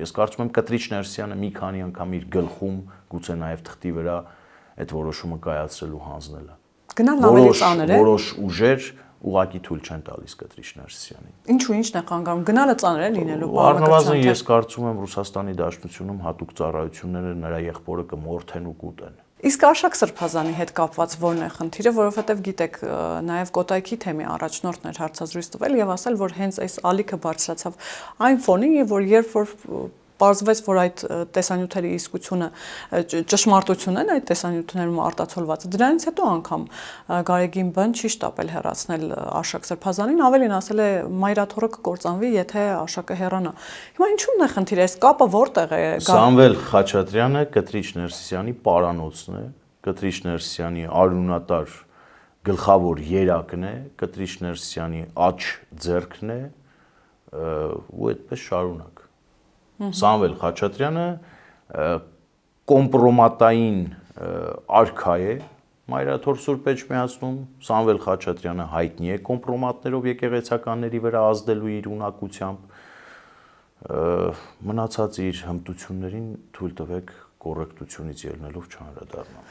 Ես կարծում եմ Կտրիչ Ներսյանը մի քանի անգամ իր գլխում, գուցե նաև թղթի վրա այդ որոշումը կայացրել ու հանձնել է։ Գնալն ավելի ծանր է։ Որոշ ուժեր ուղղակի թույլ չեն տալիս Կտրիչ Ներսյանին։ Ինչու ինչն է խանգարում։ Գնալը ծանր է լինելու Առնվազն ես կարծում եմ Ռուսաստանի Դաշնությունում հատուկ ծառայությունները նրա եղբորը կմորթեն ու կուտեն։ Իսկ Արշակ Սրբազանի հետ կապված ո՞րն է խնդիրը, որովհետև գիտեք, նաև Կոտայքի թեմի առաջնորդն էր հարցազրույց տվել եւ ասել, որ հենց այս ալիքը բարձրացավ այն ֆոնին, որ երբ որ պարզվեց, որ այդ տեսանյութերի իսկությունը ճշմարտություն են այդ տեսանյութերում արտացոլված։ Դրանից հետո անգամ Գարեգին Բ-ն չի շտապել հեռացնել Արշակ Սրբազանին, ավելին ասել է մայրաթորը կկործանվի, եթե Արշակը հեռանա։ Հիմա ինչու՞մն է խնդիրը, այս կապը որտեղ է։ Սամվել Խաչատրյանը Կտրիչ Ներսյանի պարանոցն է, Կտրիչ Ներսյանի արյունատար գլխավոր երակն է, Կտրիչ Ներսյանի աջ ձեռքն է ու այդպես շարունակ։ Սամվել Խաչատրյանը կոմպրոմատային արքա է Մայրաթոր Սուրբ Էջմիածնում, Սամվել Խաչատրյանը հայտնի է կոմպրոմատներով եկեղեցականների վրա ազդելու իր ունակությամբ, մնացած իր հմտություններին թույլ տվեք կոռեկտությունից ելնելով չանդրադառնամ։